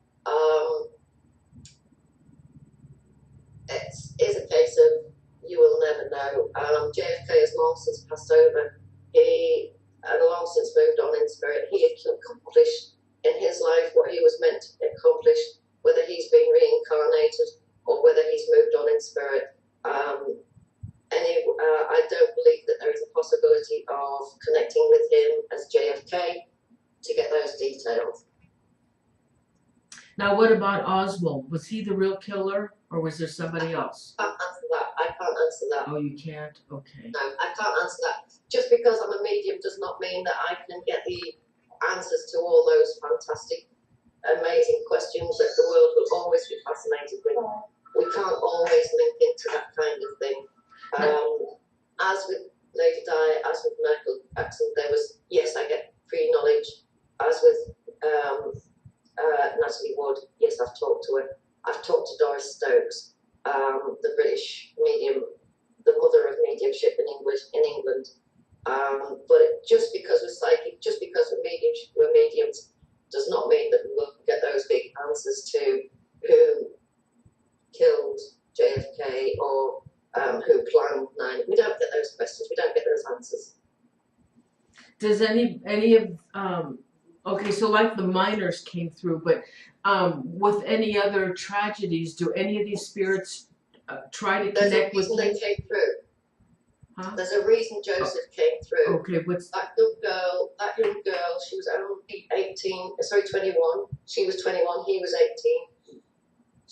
Speaker 2: It's a case of you will never know. JFK has long since passed over. He had long since moved on in spirit. He had accomplished in his life what he was meant to accomplish, whether he's been reincarnated or whether he's moved on in spirit. I don't believe that there is a possibility of connecting with him as JFK to get those details.
Speaker 3: Now, what about Oswald? Was he the real killer, or was there somebody else?
Speaker 2: I can't answer that.
Speaker 3: Oh, you can't? Okay.
Speaker 2: No, I can't answer that. Just because I'm a medium does not mean that I can get the answers to all those fantastic, amazing questions that the world will always be fascinated with. We can't always link into that kind of thing. As with Lady Di, as with Michael Jackson, there was, yes, I get pre-knowledge. As with Natalie Wood, yes, I've talked to her. I've talked to Doris Stokes, the British medium, the mother of mediumship in England. But just because we're psychic, just because we're mediums, does not mean that we'll get those big answers to who killed JFK or who planned 9. We don't get those questions. We don't get those answers.
Speaker 3: Does any of okay, so like the miners came through, but with any other tragedies, do any of these spirits try to connect with you?
Speaker 2: There's a reason they came through.
Speaker 3: Huh?
Speaker 2: There's a reason Joseph came through.
Speaker 3: Okay, what's
Speaker 2: That young girl, she was only 21. She was 21, he was 18.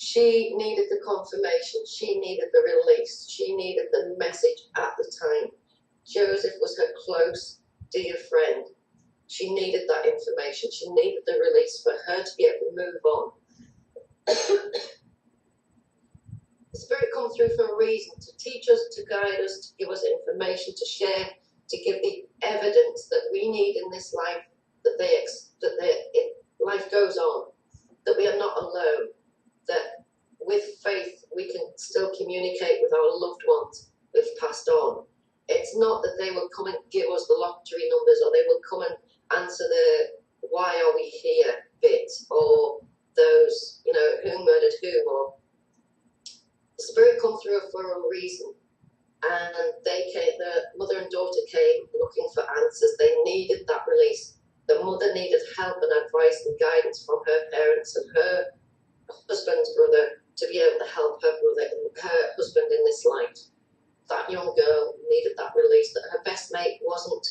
Speaker 2: She needed the confirmation. She needed the release. She needed the message at the time. Joseph was her close, dear friend. She needed that information. She needed the release for her to be able to move on. The Spirit comes through for a reason, to teach us, to guide us, to give us information, to share, to give the evidence that we need in this life, that life goes on, that we are not alone, that with faith we can still communicate with our loved ones who've passed on. It's not that they will come and give us the lottery numbers, or they will come and answer the why are we here bit, or those, who murdered who, or the Spirit come through for a reason. And they came, the mother and daughter came looking for answers. They needed that release. The mother needed help and advice and guidance from her parents and her husband's brother to be able to help her brother and her husband in this life. That young girl needed that release, that her best mate wasn't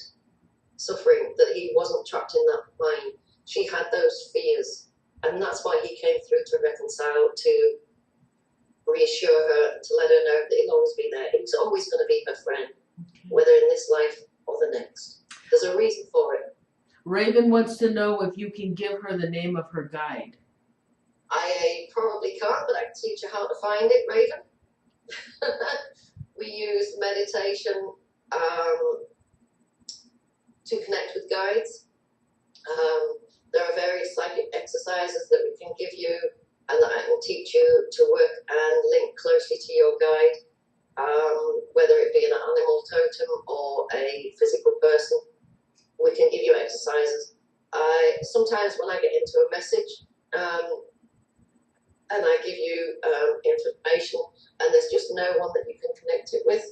Speaker 2: suffering, that he wasn't trapped in that mine. She had those fears, and that's why he came through to reconcile, to reassure her, to let her know that he'll always be there. He's always going to be her friend, whether in this life or the next. There's a reason for it.
Speaker 3: Raven wants to know if you can give her the name of her guide.
Speaker 2: I probably can't, but I can teach you how to find it, Raven. We use meditation to connect with guides. There are various psychic exercises that we can give you and that I can teach you to work and link closely to your guide, whether it be an animal totem or a physical person. We can give you exercises. Sometimes when I get into a message and I give you information and there's just no one that you can connect it with,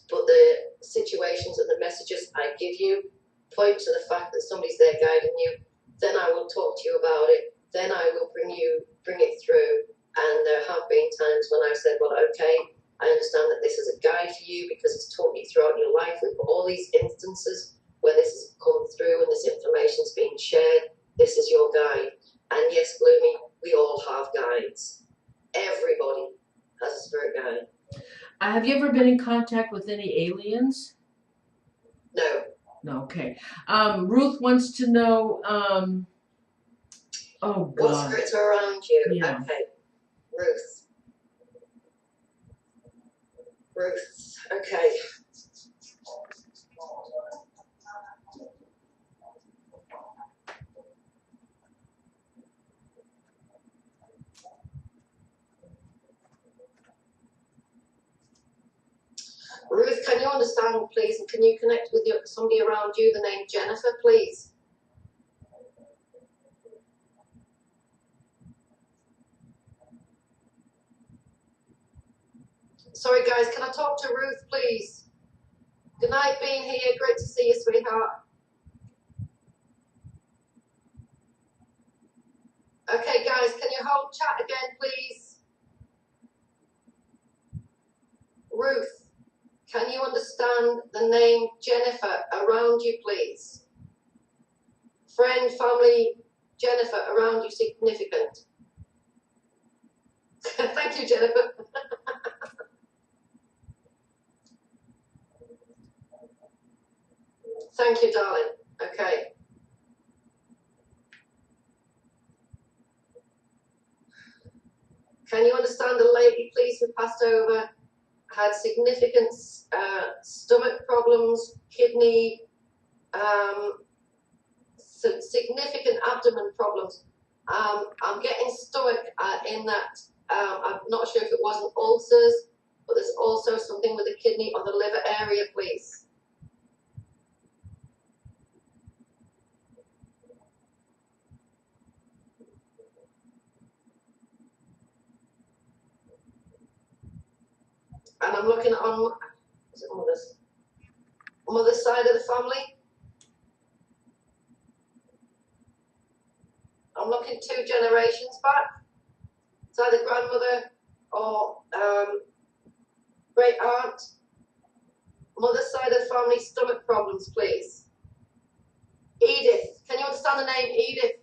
Speaker 2: but the situations and the messages I give you point to the fact that somebody's there guiding you, then I will talk to you about it. Then I will bring it through. And there have been times when I've said, well, okay, I understand that this is a guide for you because it's taught you throughout your life. We've got all these instances where this has come through and this information's being shared. This is your guide. And yes, Gloomy, we all have guides. Everybody has a spirit guide.
Speaker 3: Have you ever been in contact with any aliens?
Speaker 2: No.
Speaker 3: No, okay. Ruth wants to know, oh God.
Speaker 2: What spirits are around you?
Speaker 3: Yeah.
Speaker 2: Okay. Ruth. Okay. Ruth, can you understand, please, and can you connect with somebody around you, the name Jennifer, please? Sorry, guys, can I talk to Ruth, please? Good night, being here. Great to see you, sweetheart. Okay, guys, can you hold chat again, please? Ruth, can you understand the name Jennifer around you, please? Friend, family, Jennifer around you, significant. Thank you, Jennifer. Thank you, darling. Okay. Can you understand the lady, please, who passed over, had significant stomach problems, kidney, significant abdomen problems. I'm getting stomach in that. I'm not sure if it wasn't ulcers, but there's also something with the kidney or the liver area, please. And I'm looking on, is it mother's side of the family. I'm looking 2 generations back. It's either grandmother or great aunt. Mother's side of the family, stomach problems, please. Edith, can you understand the name Edith?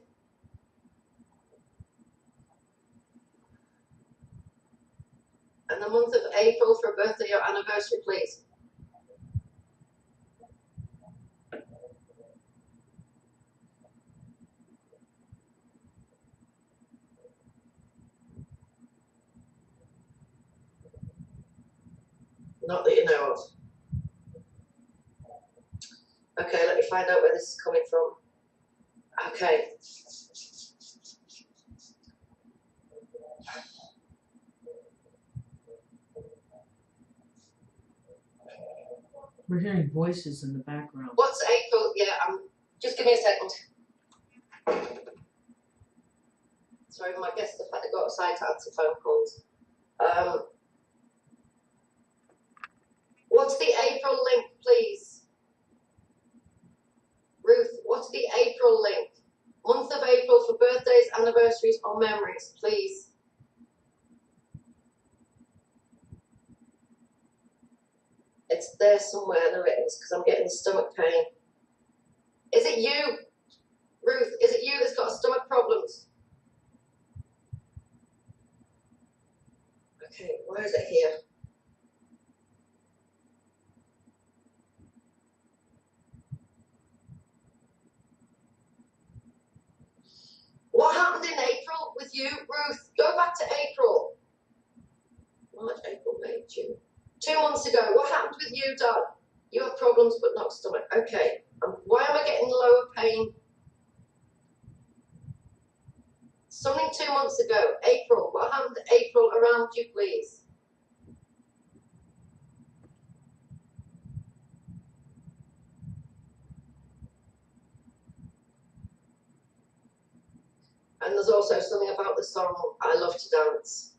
Speaker 2: the month of April for a birthday or anniversary, please. Not that you know of. Okay, let me find out where this is coming from. Okay.
Speaker 3: We're hearing voices in the background.
Speaker 2: What's April? Yeah, just give me a second. Sorry, my guests have had to go outside to answer phone calls. What's the April link, please? Ruth, what's the April link? Month of April for birthdays, anniversaries, or memories, please. It's there somewhere, I know it is, because I'm getting stomach pain. Is it you, Ruth? Is it you that's got stomach problems? Okay, where is it here? What happened in April with you, Ruth? Go back to April. March, April, May, June. 2 months ago. What happened with you, darling? You have problems but not stomach. Okay. Why am I getting lower pain? Something 2 months ago. April. What happened to April around you, please? And there's also something about the song I Love to Dance.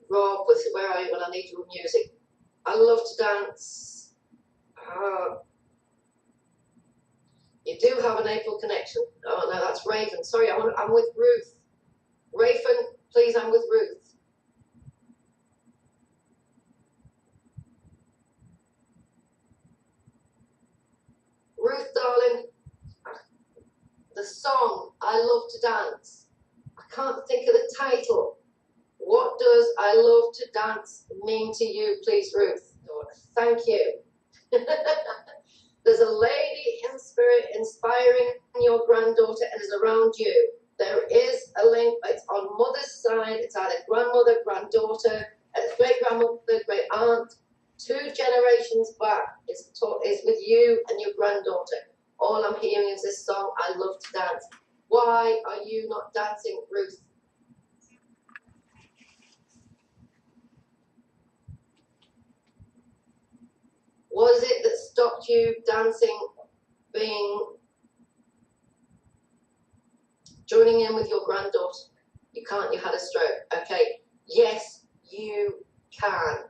Speaker 2: Rob, where are you when I need your music? I love to dance. You do have an April connection. Oh no, that's Raven. Sorry, I'm with Ruth. Raven, please, I'm with Ruth. Ruth, darling, the song I Love to Dance. I can't think of the title. What does I love to dance mean to you, please, Ruth? Thank you. There's a lady in spirit inspiring your granddaughter and is around you. There is a link. It's on mother's side. It's either grandmother, granddaughter, great-grandmother, great-aunt. 2 generations back is with you and your granddaughter. All I'm hearing is this song, I Love to Dance. Why are you not dancing, Ruth? Was it that stopped you dancing, joining in with your granddaughter? You can't, you had a stroke. Okay, yes, you can.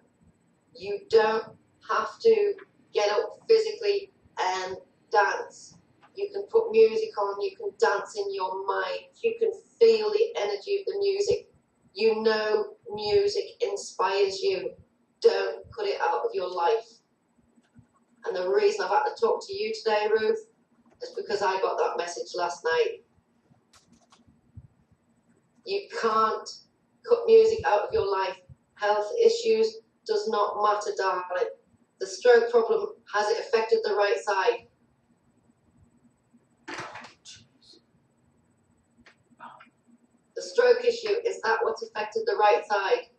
Speaker 2: You don't have to get up physically and dance. You can put music on, you can dance in your mind, you can feel the energy of the music. You know music inspires you. Don't cut it out of your life. And the reason I've had to talk to you today, Ruth, is because I got that message last night. You can't cut music out of your life. Health issues does not matter, darling. The stroke problem, has it affected the right side? The stroke issue, is that what's affected the right side?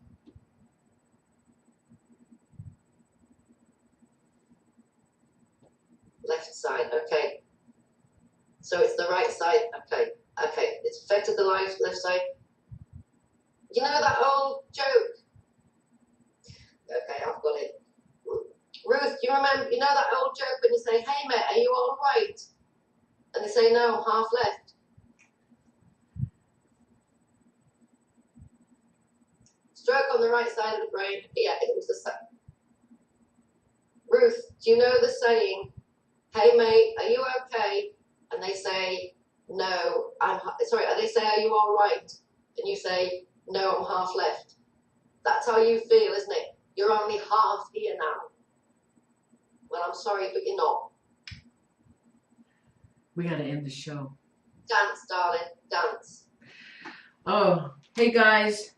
Speaker 2: Left side, okay. So it's the right side, okay. Okay, it's affected the left side. You know that old joke? Okay, I've got it. Ruth, do you remember, you know that old joke when you say, hey mate, are you all right? And they say, no, I'm half left. Stroke on the right side of the brain. Yeah, it was the same. Ruth, do you know the saying, hey mate, are you okay? And they say, no, they say, are you all right? And you say, no, I'm half left. That's how you feel, isn't it? You're only half here now. Well, I'm sorry, but you're not.
Speaker 3: We gotta end the show.
Speaker 2: Dance, darling, dance.
Speaker 3: Oh, hey guys.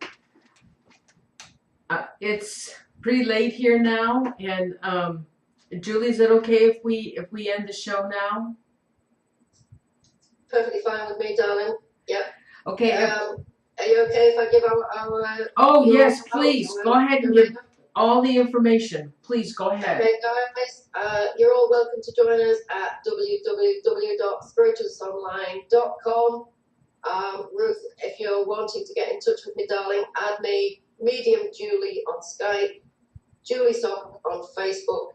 Speaker 1: It's pretty late here now, and Julie, is it okay if we end the show now?
Speaker 2: Perfectly fine with me, darling. Yeah.
Speaker 1: Okay.
Speaker 2: Are you okay if I give our
Speaker 1: Oh yes, please go ahead and give
Speaker 2: Rebecca?
Speaker 1: all the information. Please go ahead.
Speaker 2: Okay, guys, you're all welcome to join us at www.spiritualsonline.com. Ruth, if you're wanting to get in touch with me, darling, add me, Medium Julie on Skype, Julie Soc on Facebook.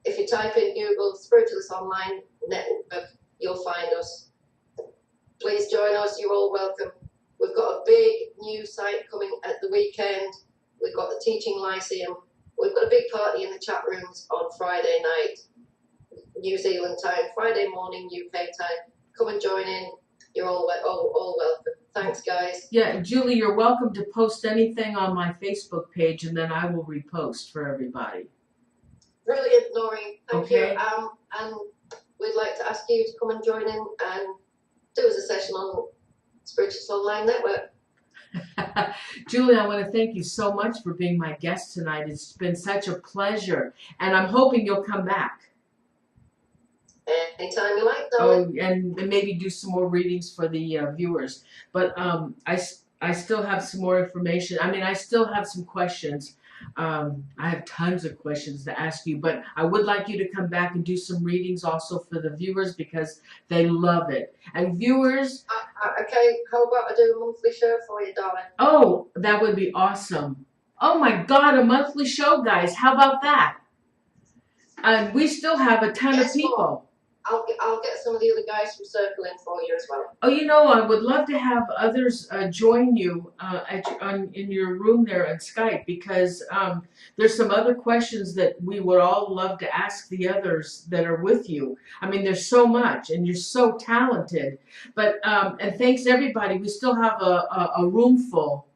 Speaker 2: If you type in Google Spiritualist Online Network, you'll find us. Please join us. You're all welcome. We've got a big new site coming at the weekend. We've got the Teaching Lyceum. We've got a big party in the chat rooms on Friday night, New Zealand time, Friday morning, UK time. Come and join in. You're all welcome. Thanks, guys.
Speaker 1: Yeah, Julie, you're welcome to post anything on my Facebook page, and then I will repost for everybody.
Speaker 2: Brilliant, Noreen. Thank you.
Speaker 1: Okay.
Speaker 2: And we'd like to ask you to come and join in and do us a session on Spiritualist Online Network.
Speaker 1: Julie, I want to thank you so much for being my guest tonight. It's been such a pleasure, and I'm hoping you'll come back.
Speaker 2: Anytime you like, darling.
Speaker 1: Oh, and maybe do some more readings for the viewers. But I still have some more information. I mean, I still have some questions. I have tons of questions to ask you, but I would like you to come back and do some readings also for the viewers because they love it. And viewers...
Speaker 2: Okay, how about I do a monthly show for you, darling?
Speaker 1: Oh, that would be awesome. Oh my God, a monthly show, guys. How about that? And we still have a ton of people.
Speaker 2: I'll get some of the other guys from Circle in for you as well.
Speaker 1: Oh, you know, I would love to have others join you in your room there on Skype because there's some other questions that we would all love to ask the others that are with you. I mean, there's so much, and you're so talented. But and thanks everybody. We still have a room full.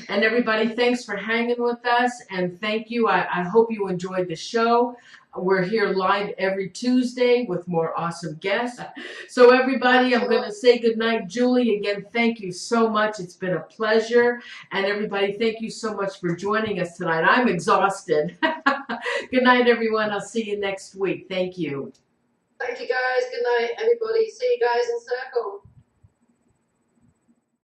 Speaker 1: And everybody, thanks for hanging with us, and thank you. I hope you enjoyed the show. We're here live every Tuesday with more awesome guests. So everybody, I'm going to say goodnight. Julie, again, thank you so much. It's been a pleasure. And everybody, thank you so much for joining us tonight. I'm exhausted. Good night, everyone. I'll see you next week. Thank you.
Speaker 2: Thank you, guys. Good night, everybody. See you guys in Circle.